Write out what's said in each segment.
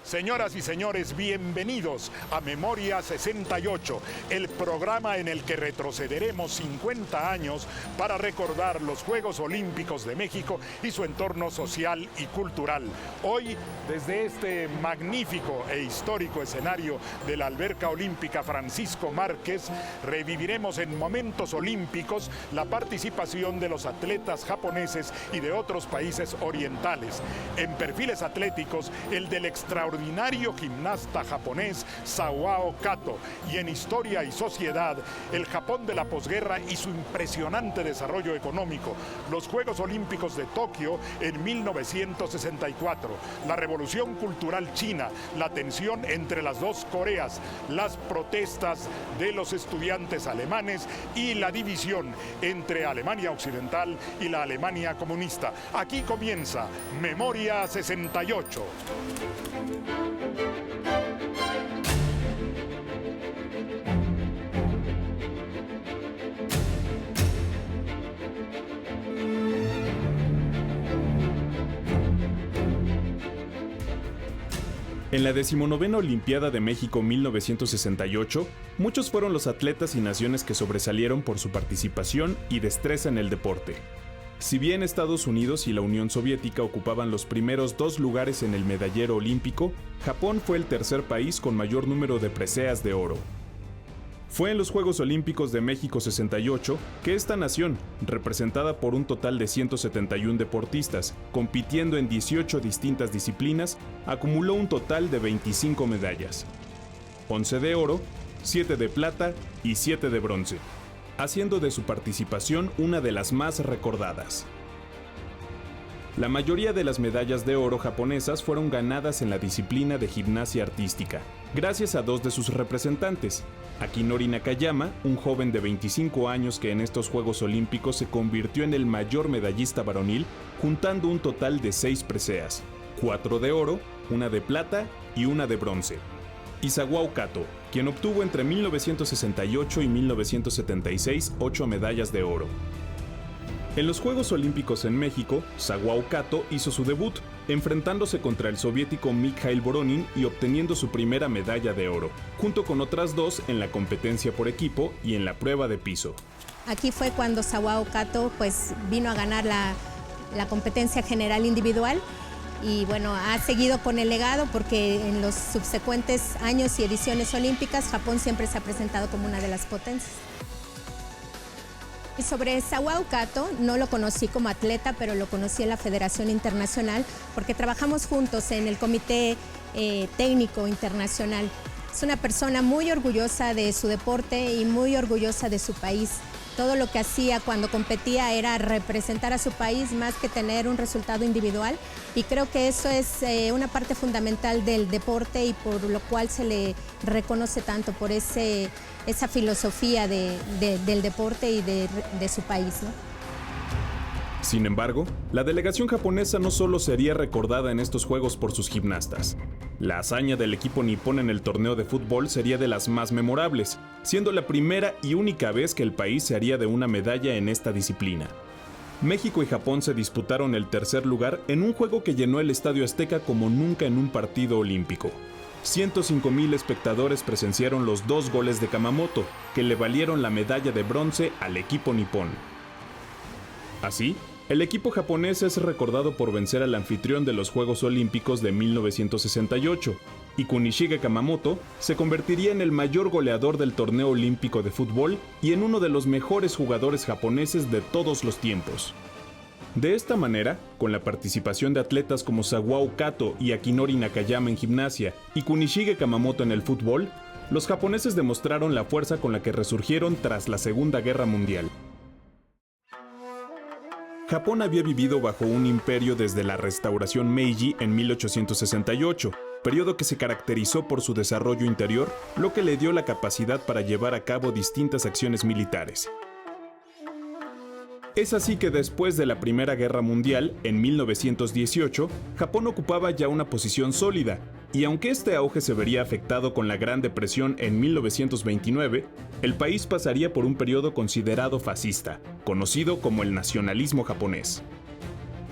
Señoras y señores, bienvenidos a Memoria 68, el programa en el que retrocederemos 50 años para recordar los Juegos Olímpicos de México y su entorno social y cultural. Hoy, desde este magnífico e histórico escenario de la Alberca Olímpica Francisco Márquez, reviviremos en momentos olímpicos la participación de los atletas japoneses y de otros países orientales. En perfiles atléticos, el del extraordinario gimnasta japonés Sawao Kato, y en historia y sociedad, el Japón de la posguerra y su impresionante desarrollo económico, los Juegos Olímpicos de Tokio en 1964, la revolución cultural china, la tensión entre las dos Coreas, las protestas de los estudiantes alemanes y la división entre Alemania Occidental y la Alemania comunista. Aquí comienza Memoria 68. En la 19ª Olimpiada de México 1968, muchos fueron los atletas y naciones que sobresalieron por su participación y destreza en el deporte. Si bien Estados Unidos y la Unión Soviética ocupaban los primeros 2 lugares en el medallero olímpico, Japón fue el tercer país con mayor número de preseas de oro. Fue en los Juegos Olímpicos de México 68 que esta nación, representada por un total de 171 deportistas, compitiendo en 18 distintas disciplinas, acumuló un total de 25 medallas. 11 de oro, 7 de plata y 7 de bronce, haciendo de su participación una de las más recordadas. La mayoría de las medallas de oro japonesas fueron ganadas en la disciplina de gimnasia artística, gracias a 2 de sus representantes, Akinori Nakayama, un joven de 25 años que en estos Juegos Olímpicos se convirtió en el mayor medallista varonil, juntando un total de 6 preseas, 4 de oro, 1 de plata y 1 de bronce. Y Sawao Kato, quien obtuvo entre 1968 y 1976 8 medallas de oro. En los Juegos Olímpicos en México, Sawao Kato hizo su debut, enfrentándose contra el soviético Mikhail Voronin y obteniendo su primera medalla de oro, junto con otras 2 en la competencia por equipo y en la prueba de piso. Aquí fue cuando Sawao Kato vino a ganar la competencia general individual y bueno, ha seguido con el legado porque en los subsecuentes años y ediciones olímpicas Japón siempre se ha presentado como una de las potencias. Y sobre Sawao Kato, no lo conocí como atleta, pero lo conocí en la Federación Internacional porque trabajamos juntos en el Comité Técnico Internacional. Es una persona muy orgullosa de su deporte y muy orgullosa de su país. Todo lo que hacía cuando competía era representar a su país más que tener un resultado individual, y creo que eso es una parte fundamental del deporte y por lo cual se le reconoce tanto por esa filosofía del deporte y de su país, ¿no? Sin embargo, la delegación japonesa no solo sería recordada en estos Juegos por sus gimnastas. La hazaña del equipo nipón en el torneo de fútbol sería de las más memorables, siendo la primera y única vez que el país se haría de una medalla en esta disciplina. México y Japón se disputaron el tercer lugar en un juego que llenó el Estadio Azteca como nunca en un partido olímpico. 105,000 espectadores presenciaron los 2 goles de Kamamoto, que le valieron la medalla de bronce al equipo nipón. Así, el equipo japonés es recordado por vencer al anfitrión de los Juegos Olímpicos de 1968, y Kunishige Kamamoto se convertiría en el mayor goleador del torneo olímpico de fútbol y en uno de los mejores jugadores japoneses de todos los tiempos. De esta manera, con la participación de atletas como Sawao Kato y Akinori Nakayama en gimnasia y Kunishige Kamamoto en el fútbol, los japoneses demostraron la fuerza con la que resurgieron tras la Segunda Guerra Mundial. Japón había vivido bajo un imperio desde la restauración Meiji en 1868, periodo que se caracterizó por su desarrollo interior, lo que le dio la capacidad para llevar a cabo distintas acciones militares. Es así que después de la Primera Guerra Mundial, en 1918, Japón ocupaba ya una posición sólida, y aunque este auge se vería afectado con la Gran Depresión en 1929, el país pasaría por un periodo considerado fascista, conocido como el nacionalismo japonés.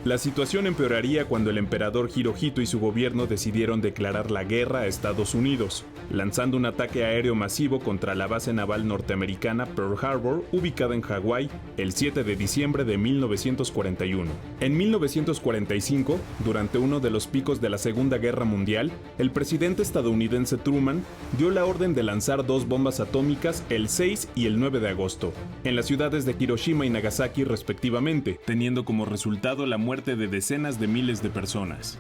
La situación empeoraría cuando el emperador Hirohito y su gobierno decidieron declarar la guerra a Estados Unidos, lanzando un ataque aéreo masivo contra la base naval norteamericana Pearl Harbor, ubicada en Hawái, el 7 de diciembre de 1941. En 1945, durante uno de los picos de la Segunda Guerra Mundial, el presidente estadounidense Truman dio la orden de lanzar 2 bombas atómicas el 6 y el 9 de agosto, en las ciudades de Hiroshima y Nagasaki respectivamente, teniendo como resultado la muerte de decenas de miles de personas.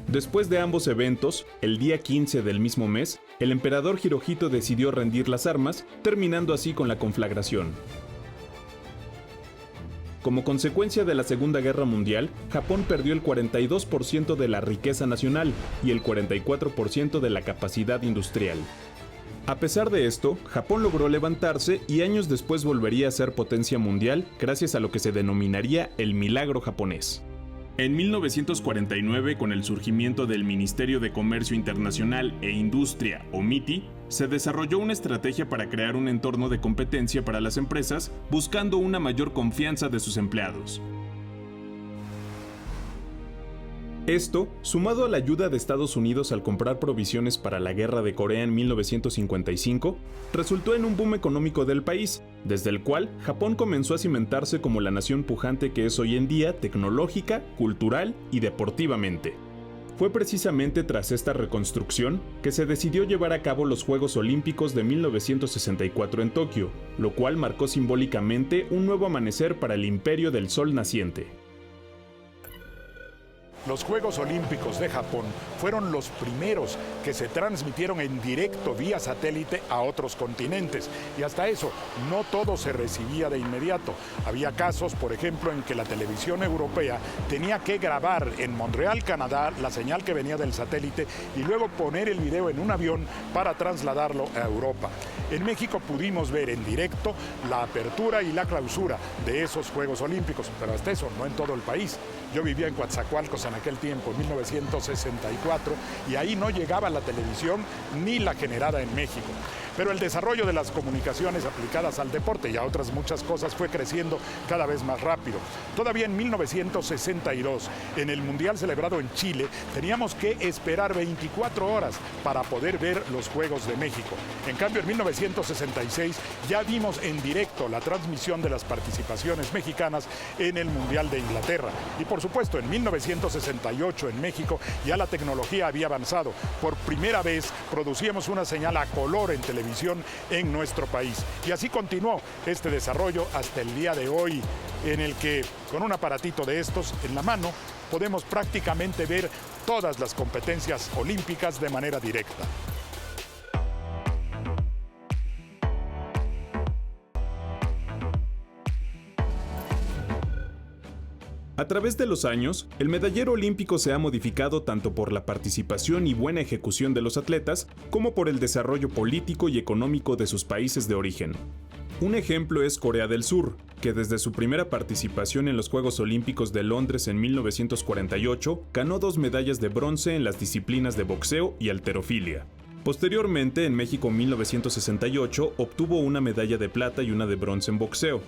Después de ambos eventos, el día 15 del mismo mes, el emperador Hirohito decidió rendir las armas, terminando así con la conflagración. Como consecuencia de la Segunda Guerra Mundial, Japón perdió el 42% de la riqueza nacional y el 44% de la capacidad industrial. A pesar de esto, Japón logró levantarse y años después volvería a ser potencia mundial gracias a lo que se denominaría el milagro japonés. En 1949, con el surgimiento del Ministerio de Comercio Internacional e Industria, o MITI, se desarrolló una estrategia para crear un entorno de competencia para las empresas, buscando una mayor confianza de sus empleados. Esto, sumado a la ayuda de Estados Unidos al comprar provisiones para la Guerra de Corea en 1955, resultó en un boom económico del país, desde el cual Japón comenzó a cimentarse como la nación pujante que es hoy en día tecnológica, cultural y deportivamente. Fue precisamente tras esta reconstrucción que se decidió llevar a cabo los Juegos Olímpicos de 1964 en Tokio, lo cual marcó simbólicamente un nuevo amanecer para el imperio del sol naciente. Los Juegos Olímpicos de Japón fueron los primeros que se transmitieron en directo vía satélite a otros continentes. Y hasta eso, no todo se recibía de inmediato. Había casos, por ejemplo, en que la televisión europea tenía que grabar en Montreal, Canadá, la señal que venía del satélite y luego poner el video en un avión para trasladarlo a Europa. En México pudimos ver en directo la apertura y la clausura de esos Juegos Olímpicos, pero hasta eso, no en todo el país. Yo vivía en Coatzacoalcos en aquel tiempo, en 1964, y ahí no llegaba la televisión ni la generada en México. Pero el desarrollo de las comunicaciones aplicadas al deporte y a otras muchas cosas fue creciendo cada vez más rápido. Todavía en 1962, en el Mundial celebrado en Chile, teníamos que esperar 24 horas para poder ver los Juegos de México. En cambio, en 1966 ya vimos en directo la transmisión de las participaciones mexicanas en el Mundial de Inglaterra. Y por supuesto, en 1968 en México ya la tecnología había avanzado. Por primera vez producíamos una señal a color en televisión en nuestro país. Y así continuó este desarrollo hasta el día de hoy, en el que con un aparatito de estos en la mano podemos prácticamente ver todas las competencias olímpicas de manera directa. A través de los años, el medallero olímpico se ha modificado tanto por la participación y buena ejecución de los atletas, como por el desarrollo político y económico de sus países de origen. Un ejemplo es Corea del Sur, que desde su primera participación en los Juegos Olímpicos de Londres en 1948, ganó 2 medallas de bronce en las disciplinas de boxeo y halterofilia. Posteriormente, en México 1968, obtuvo una medalla de plata y una de bronce en boxeo.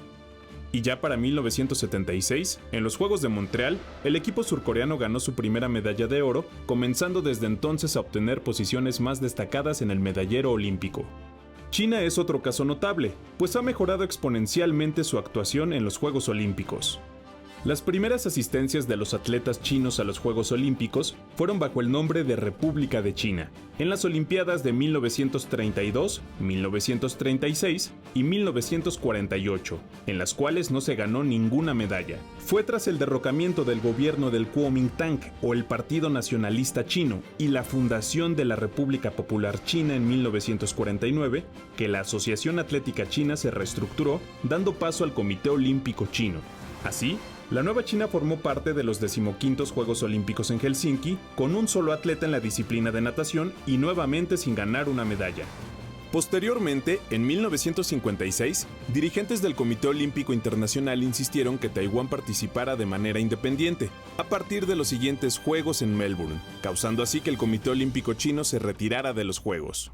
Y ya para 1976, en los Juegos de Montreal, el equipo surcoreano ganó su primera medalla de oro, comenzando desde entonces a obtener posiciones más destacadas en el medallero olímpico. China es otro caso notable, pues ha mejorado exponencialmente su actuación en los Juegos Olímpicos. Las primeras asistencias de los atletas chinos a los Juegos Olímpicos fueron bajo el nombre de República de China, en las Olimpiadas de 1932, 1936 y 1948, en las cuales no se ganó ninguna medalla. Fue tras el derrocamiento del gobierno del Kuomintang o el Partido Nacionalista Chino y la fundación de la República Popular China en 1949 que la Asociación Atlética China se reestructuró, dando paso al Comité Olímpico Chino. Así, la nueva China formó parte de los 15º Juegos Olímpicos en Helsinki, con un solo atleta en la disciplina de natación y nuevamente sin ganar una medalla. Posteriormente, en 1956, dirigentes del Comité Olímpico Internacional insistieron que Taiwán participara de manera independiente, a partir de los siguientes Juegos en Melbourne, causando así que el Comité Olímpico Chino se retirara de los Juegos.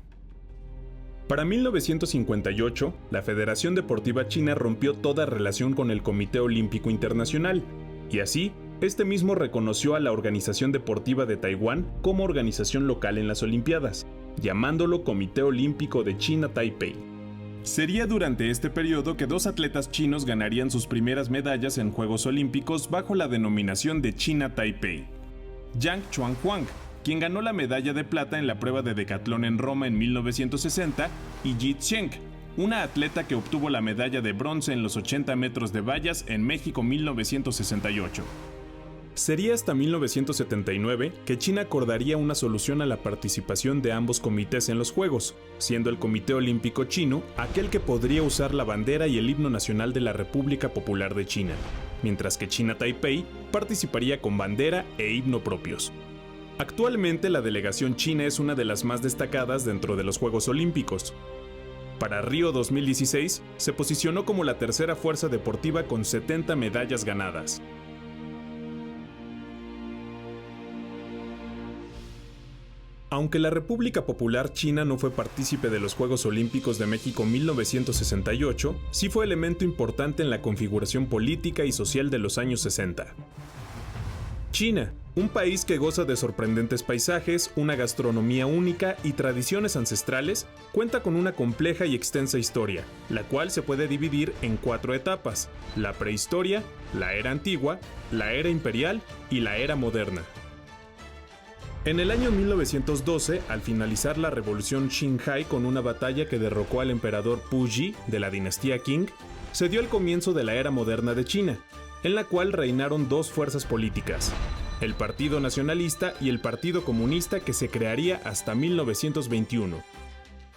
Para 1958, la Federación Deportiva China rompió toda relación con el Comité Olímpico Internacional, y así, este mismo reconoció a la Organización Deportiva de Taiwán como organización local en las Olimpiadas, llamándolo Comité Olímpico de China Taipei. Sería durante este periodo que dos atletas chinos ganarían sus primeras medallas en Juegos Olímpicos bajo la denominación de China Taipei. Yang Chuanhuang, quien ganó la medalla de plata en la prueba de decatlón en Roma en 1960, y Yi Cheng, una atleta que obtuvo la medalla de bronce en los 80 metros de vallas en México 1968. Sería hasta 1979 que China acordaría una solución a la participación de ambos comités en los Juegos, siendo el Comité Olímpico Chino aquel que podría usar la bandera y el himno nacional de la República Popular de China, mientras que China Taipei participaría con bandera e himno propios. Actualmente la delegación china es una de las más destacadas dentro de los Juegos Olímpicos. Para Río 2016 se posicionó como la tercera fuerza deportiva con 70 medallas ganadas. Aunque la República Popular China no fue partícipe de los Juegos Olímpicos de México 1968, sí fue elemento importante en la configuración política y social de los años 60. China, un país que goza de sorprendentes paisajes, una gastronomía única y tradiciones ancestrales, cuenta con una compleja y extensa historia, la cual se puede dividir en 4 etapas: la prehistoria, la era antigua, la era imperial y la era moderna. En el año 1912, al finalizar la revolución Xinhai con una batalla que derrocó al emperador Pu Yi de la dinastía Qing, se dio el comienzo de la era moderna de China, en la cual reinaron dos fuerzas políticas, el Partido Nacionalista y el Partido Comunista, que se crearía hasta 1921.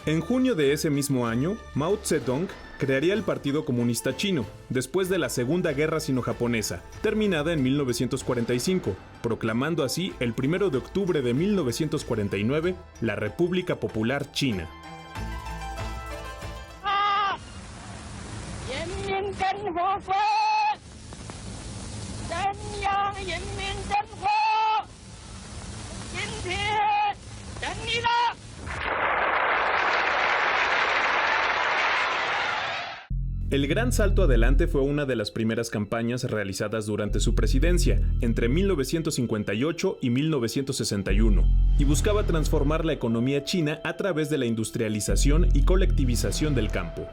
En junio de ese mismo año, Mao Zedong crearía el Partido Comunista Chino, después de la Segunda Guerra Sino-Japonesa, terminada en 1945, proclamando así el 1 de octubre de 1949 la República Popular China. El gran salto adelante fue una de las primeras campañas realizadas durante su presidencia, entre 1958 y 1961, y buscaba transformar la economía china a través de la industrialización y colectivización del campo.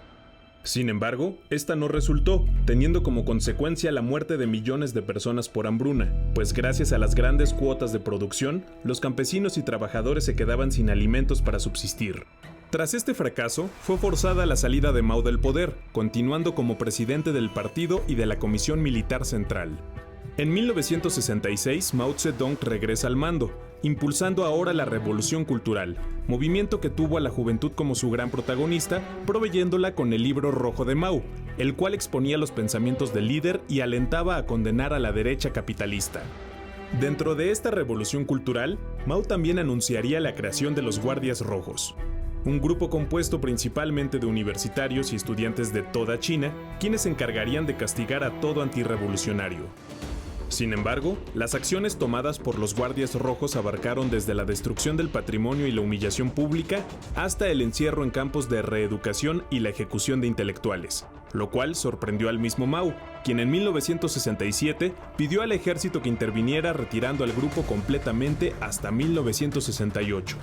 Sin embargo, esta no resultó, teniendo como consecuencia la muerte de millones de personas por hambruna, pues gracias a las grandes cuotas de producción, los campesinos y trabajadores se quedaban sin alimentos para subsistir. Tras este fracaso, fue forzada la salida de Mao del poder, continuando como presidente del partido y de la Comisión Militar Central. En 1966, Mao Zedong regresa al mando, impulsando ahora la Revolución Cultural, movimiento que tuvo a la juventud como su gran protagonista, proveyéndola con el Libro Rojo de Mao, el cual exponía los pensamientos del líder y alentaba a condenar a la derecha capitalista. Dentro de esta revolución cultural, Mao también anunciaría la creación de los Guardias Rojos, un grupo compuesto principalmente de universitarios y estudiantes de toda China, quienes se encargarían de castigar a todo antirrevolucionario. Sin embargo, las acciones tomadas por los Guardias Rojos abarcaron desde la destrucción del patrimonio y la humillación pública hasta el encierro en campos de reeducación y la ejecución de intelectuales, lo cual sorprendió al mismo Mao, quien en 1967 pidió al ejército que interviniera retirando al grupo completamente hasta 1968.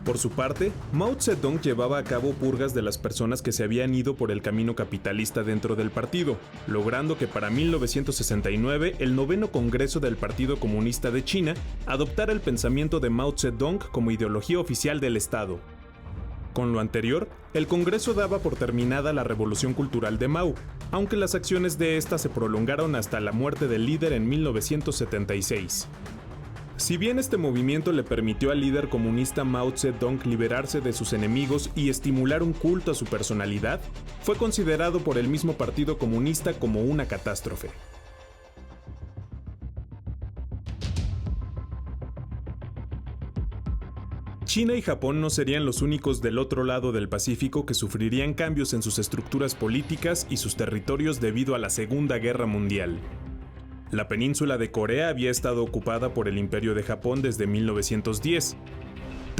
Por su parte, Mao Zedong llevaba a cabo purgas de las personas que se habían ido por el camino capitalista dentro del partido, logrando que para 1969 el 9º Congreso del Partido Comunista de China adoptara el pensamiento de Mao Zedong como ideología oficial del Estado. Con lo anterior, el Congreso daba por terminada la revolución cultural de Mao, aunque las acciones de esta se prolongaron hasta la muerte del líder en 1976. Si bien este movimiento le permitió al líder comunista Mao Zedong liberarse de sus enemigos y estimular un culto a su personalidad, fue considerado por el mismo Partido Comunista como una catástrofe. China y Japón no serían los únicos del otro lado del Pacífico que sufrirían cambios en sus estructuras políticas y sus territorios debido a la Segunda Guerra Mundial. La península de Corea había estado ocupada por el Imperio de Japón desde 1910.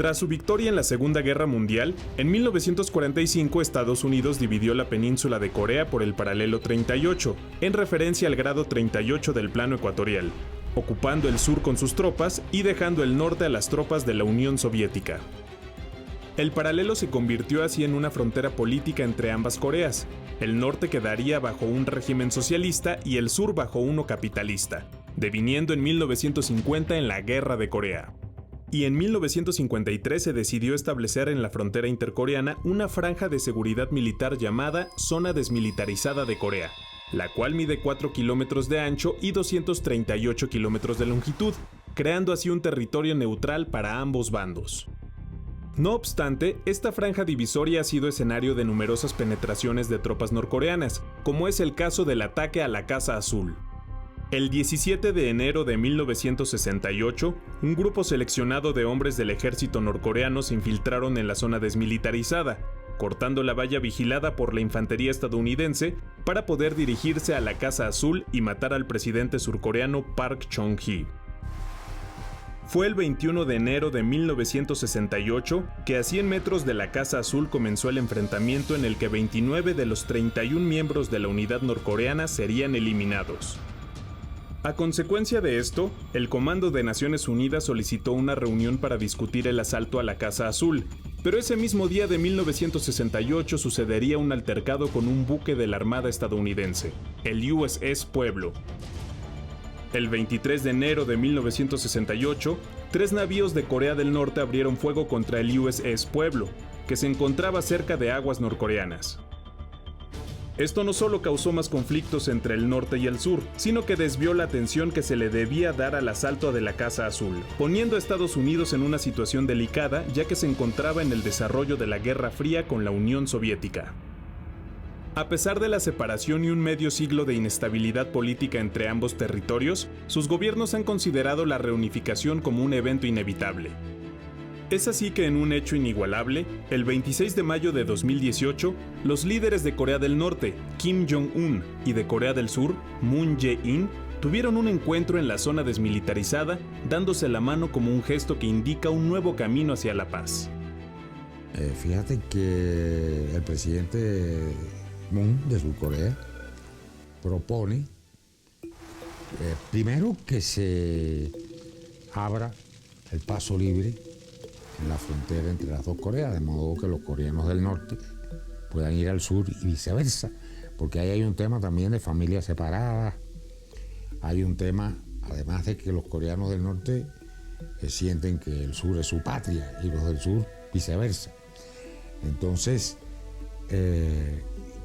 Tras su victoria en la Segunda Guerra Mundial, en 1945 Estados Unidos dividió la península de Corea por el paralelo 38, en referencia al grado 38 del plano ecuatorial, ocupando el sur con sus tropas y dejando el norte a las tropas de la Unión Soviética. El paralelo se convirtió así en una frontera política entre ambas Coreas. El norte quedaría bajo un régimen socialista y el sur bajo uno capitalista, deviniendo en 1950 en la Guerra de Corea. Y en 1953 se decidió establecer en la frontera intercoreana una franja de seguridad militar llamada Zona Desmilitarizada de Corea, la cual mide 4 kilómetros de ancho y 238 kilómetros de longitud, creando así un territorio neutral para ambos bandos. No obstante, esta franja divisoria ha sido escenario de numerosas penetraciones de tropas norcoreanas, como es el caso del ataque a la Casa Azul. El 17 de enero de 1968, un grupo seleccionado de hombres del ejército norcoreano se infiltraron en la zona desmilitarizada, cortando la valla vigilada por la infantería estadounidense para poder dirigirse a la Casa Azul y matar al presidente surcoreano Park Chung-hee. Fue el 21 de enero de 1968 que a 100 metros de la Casa Azul comenzó el enfrentamiento en el que 29 de los 31 miembros de la unidad norcoreana serían eliminados. A consecuencia de esto, el Comando de Naciones Unidas solicitó una reunión para discutir el asalto a la Casa Azul, pero ese mismo día de 1968 sucedería un altercado con un buque de la Armada estadounidense, el USS Pueblo. El 23 de enero de 1968, 3 navíos de Corea del Norte abrieron fuego contra el USS Pueblo, que se encontraba cerca de aguas norcoreanas. Esto no solo causó más conflictos entre el norte y el sur, sino que desvió la atención que se le debía dar al asalto de la Casa Azul, poniendo a Estados Unidos en una situación delicada ya que se encontraba en el desarrollo de la Guerra Fría con la Unión Soviética. A pesar de la separación y un medio siglo de inestabilidad política entre ambos territorios, sus gobiernos han considerado la reunificación como un evento inevitable. Es así que en un hecho inigualable, el 26 de mayo de 2018, los líderes de Corea del Norte, Kim Jong-un, y de Corea del Sur, Moon Jae-in, tuvieron un encuentro en la zona desmilitarizada, dándose la mano como un gesto que indica un nuevo camino hacia la paz. Fíjate que el presidente Moon de Surcorea propone primero que se abra el paso libre en la frontera entre las dos Coreas, de modo que los coreanos del norte puedan ir al sur y viceversa, porque ahí hay un tema también de familias separadas, hay un tema, además de que los coreanos del norte sienten que el sur es su patria y los del sur viceversa. Entonces,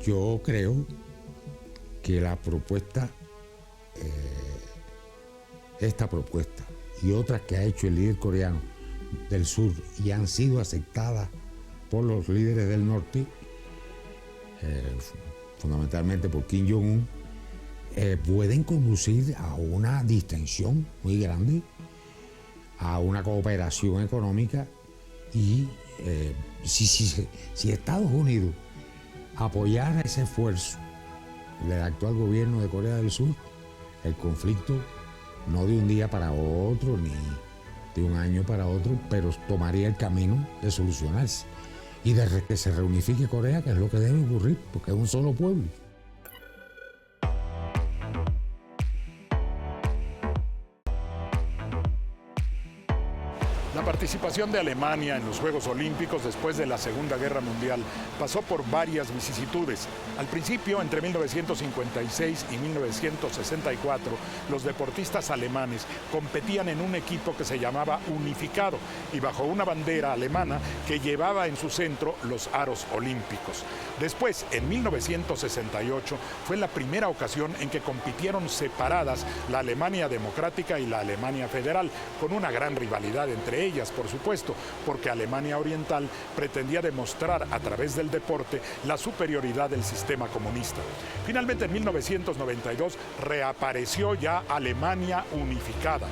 yo creo que la propuesta, esta propuesta y otras que ha hecho el líder coreano del sur y han sido aceptadas por los líderes del norte, fundamentalmente por Kim Jong-un, pueden conducir a una distensión muy grande, a una cooperación económica y si Estados Unidos apoyara ese esfuerzo del actual gobierno de Corea del Sur, el conflicto no de un día para otro ni de un año para otro, pero tomaría el camino de solucionarse y de que se reunifique Corea, que es lo que debe ocurrir, porque es un solo pueblo. La participación de Alemania en los Juegos Olímpicos después de la Segunda Guerra Mundial pasó por varias vicisitudes. Al principio, entre 1956 y 1964, los deportistas alemanes competían en un equipo que se llamaba Unificado y bajo una bandera alemana que llevaba en su centro los aros olímpicos. Después, en 1968, fue la primera ocasión en que compitieron separadas la Alemania democrática y la Alemania federal, con una gran rivalidad entre ellas, por supuesto, porque Alemania Oriental pretendía demostrar a través del deporte la superioridad del sistema comunista. Finalmente, en 1992, reapareció ya Alemania unificada,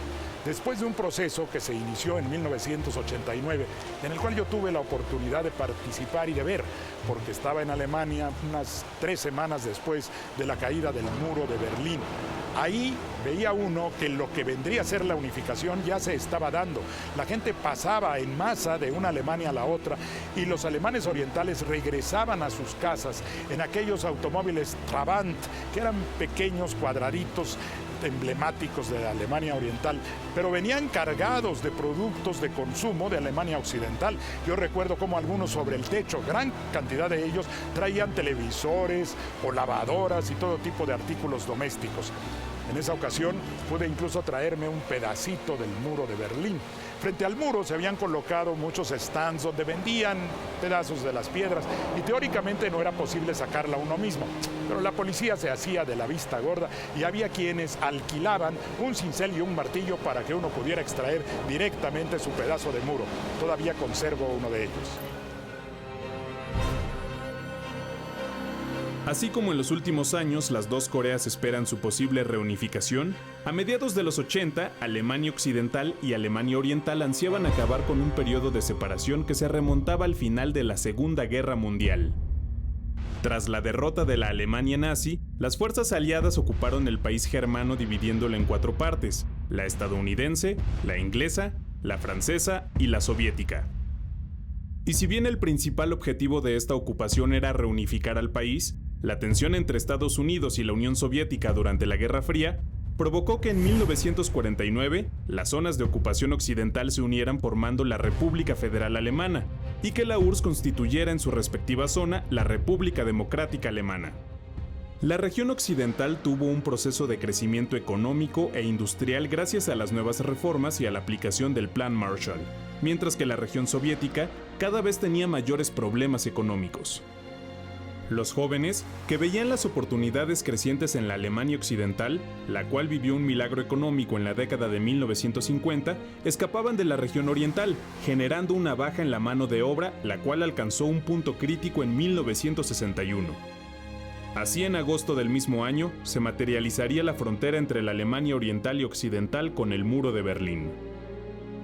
después de un proceso que se inició en 1989, en el cual yo tuve la oportunidad de participar y de ver, porque estaba en Alemania unas 3 semanas después de la caída del muro de Berlín. Ahí veía uno que lo que vendría a ser la unificación ya se estaba dando. La gente pasaba en masa de una Alemania a la otra y los alemanes orientales regresaban a sus casas en aquellos automóviles Trabant, que eran pequeños cuadraditos emblemáticos de la Alemania Oriental, pero venían cargados de productos de consumo de Alemania Occidental. Yo recuerdo cómo algunos sobre el techo, gran cantidad de ellos, traían televisores o lavadoras y todo tipo de artículos domésticos. En esa ocasión pude incluso traerme un pedacito del muro de Berlín. Frente al muro se habían colocado muchos stands donde vendían pedazos de las piedras y teóricamente no era posible sacarla uno mismo. Pero la policía se hacía de la vista gorda y había quienes alquilaban un cincel y un martillo para que uno pudiera extraer directamente su pedazo de muro. Todavía conservo uno de ellos. Así como en los últimos años las dos Coreas esperan su posible reunificación, a mediados de los 80, Alemania Occidental y Alemania Oriental ansiaban acabar con un periodo de separación que se remontaba al final de la Segunda Guerra Mundial. Tras la derrota de la Alemania nazi, las fuerzas aliadas ocuparon el país germano dividiéndolo en 4 partes: la estadounidense, la inglesa, la francesa y la soviética. Y si bien el principal objetivo de esta ocupación era reunificar al país, la tensión entre Estados Unidos y la Unión Soviética durante la Guerra Fría provocó que en 1949 las zonas de ocupación occidental se unieran formando la República Federal Alemana y que la URSS constituyera en su respectiva zona la República Democrática Alemana. La región occidental tuvo un proceso de crecimiento económico e industrial gracias a las nuevas reformas y a la aplicación del Plan Marshall, mientras que la región soviética cada vez tenía mayores problemas económicos. Los jóvenes, que veían las oportunidades crecientes en la Alemania Occidental, la cual vivió un milagro económico en la década de 1950, escapaban de la región oriental, generando una baja en la mano de obra, la cual alcanzó un punto crítico en 1961. Así, en agosto del mismo año, se materializaría la frontera entre la Alemania Oriental y Occidental con el Muro de Berlín.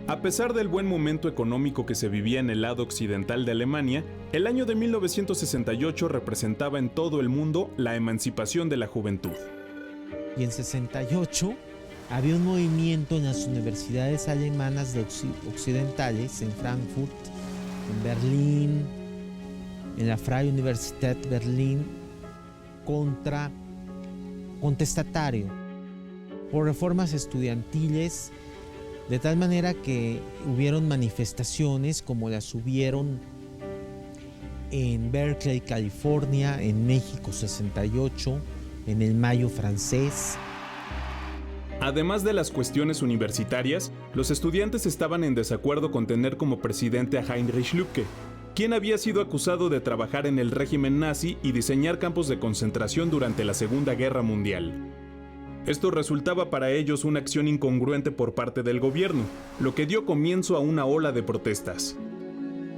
A pesar del buen momento económico que se vivía en el lado occidental de Alemania, el año de 1968 representaba en todo el mundo la emancipación de la juventud. Y en 68 había un movimiento en las universidades alemanas occidentales, en Frankfurt, en Berlín, en la Freie Universität Berlin, contestatario por reformas estudiantiles, de tal manera que hubieron manifestaciones como las hubieron en Berkeley, California, en México 68, en el Mayo francés. Además de las cuestiones universitarias, los estudiantes estaban en desacuerdo con tener como presidente a Heinrich Lübke, quien había sido acusado de trabajar en el régimen nazi y diseñar campos de concentración durante la Segunda Guerra Mundial. Esto resultaba para ellos una acción incongruente por parte del gobierno, lo que dio comienzo a una ola de protestas.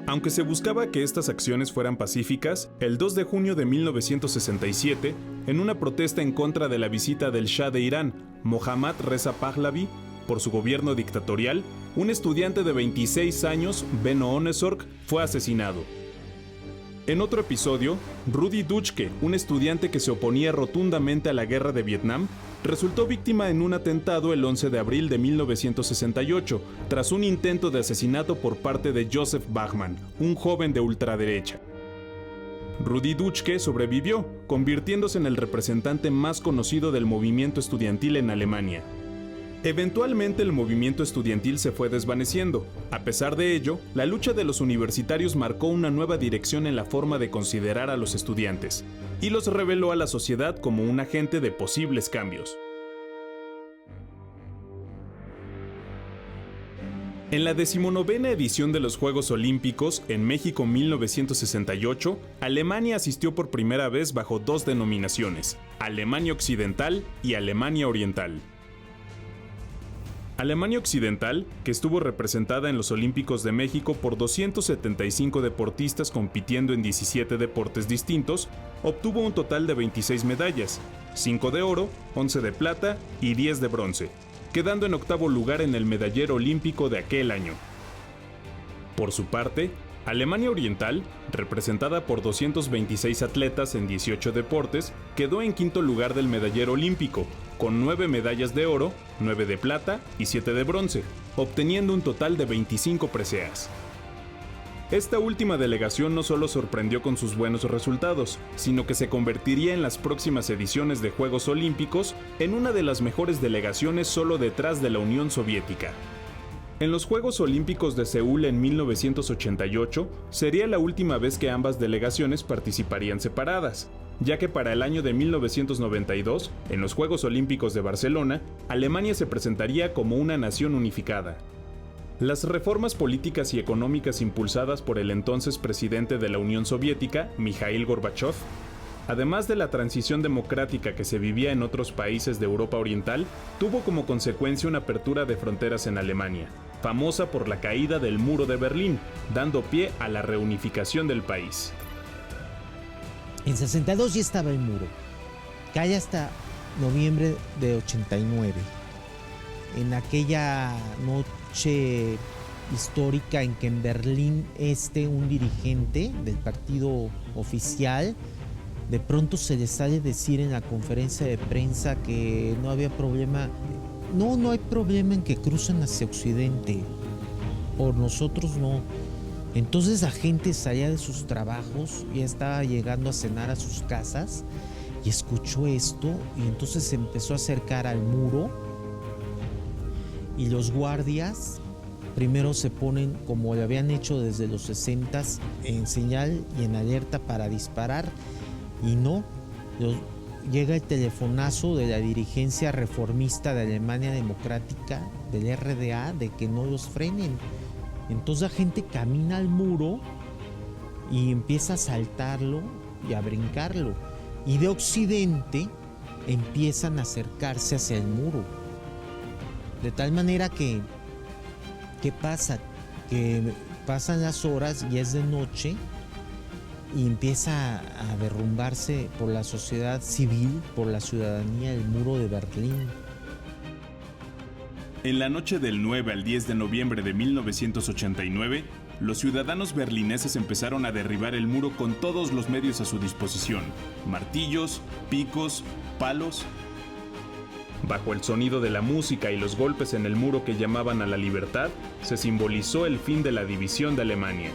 Aunque se buscaba que estas acciones fueran pacíficas, el 2 de junio de 1967, en una protesta en contra de la visita del Shah de Irán, Mohammad Reza Pahlavi, por su gobierno dictatorial, un estudiante de 26 años, Benno Ohnesorg, fue asesinado. En otro episodio, Rudi Dutschke, un estudiante que se oponía rotundamente a la guerra de Vietnam, resultó víctima en un atentado el 11 de abril de 1968, tras un intento de asesinato por parte de Joseph Bachmann, un joven de ultraderecha. Rudi Dutschke sobrevivió, convirtiéndose en el representante más conocido del movimiento estudiantil en Alemania. Eventualmente el movimiento estudiantil se fue desvaneciendo. A pesar de ello, la lucha de los universitarios marcó una nueva dirección en la forma de considerar a los estudiantes, y los reveló a la sociedad como un agente de posibles cambios. En la 19ª edición de los Juegos Olímpicos, en México 1968, Alemania asistió por primera vez bajo 2 denominaciones: Alemania Occidental y Alemania Oriental. Alemania Occidental, que estuvo representada en los Olímpicos de México por 275 deportistas compitiendo en 17 deportes distintos, obtuvo un total de 26 medallas, 5 de oro, 11 de plata y 10 de bronce, quedando en octavo lugar en el medallero olímpico de aquel año. Por su parte, Alemania Oriental, representada por 226 atletas en 18 deportes, quedó en quinto lugar del medallero olímpico, con 9 medallas de oro, 9 de plata y 7 de bronce, obteniendo un total de 25 preseas. Esta última delegación no solo sorprendió con sus buenos resultados, sino que se convertiría en las próximas ediciones de Juegos Olímpicos en una de las mejores delegaciones solo detrás de la Unión Soviética. En los Juegos Olímpicos de Seúl en 1988 sería la última vez que ambas delegaciones participarían separadas, ya que para el año de 1992, en los Juegos Olímpicos de Barcelona, Alemania se presentaría como una nación unificada. Las reformas políticas y económicas impulsadas por el entonces presidente de la Unión Soviética, Mikhail Gorbachev, además de la transición democrática que se vivía en otros países de Europa Oriental, tuvo como consecuencia una apertura de fronteras en Alemania, famosa por la caída del Muro de Berlín, dando pie a la reunificación del país. En 62 ya estaba el muro, cae hasta noviembre de 89. En aquella noche histórica en que en Berlín un dirigente del partido oficial de pronto se le sale decir en la conferencia de prensa que no había problema. No hay problema en que crucen hacia Occidente. Por nosotros no. Entonces la gente salía de sus trabajos, ya estaba llegando a cenar a sus casas y escuchó esto y entonces se empezó a acercar al muro y los guardias primero se ponen, como lo habían hecho desde los 60s, en señal y en alerta para disparar y no. Llega el telefonazo de la dirigencia reformista de Alemania Democrática, del RDA, de que no los frenen. Entonces la gente camina al muro y empieza a saltarlo y a brincarlo. Y de Occidente empiezan a acercarse hacia el muro. De tal manera que, ¿qué pasa? Que pasan las horas y es de noche y empieza a derrumbarse por la sociedad civil, por la ciudadanía, el muro de Berlín. En la noche del 9 al 10 de noviembre de 1989, los ciudadanos berlineses empezaron a derribar el muro con todos los medios a su disposición: martillos, picos, palos. Bajo el sonido de la música y los golpes en el muro que llamaban a la libertad, se simbolizó el fin de la división de Alemania.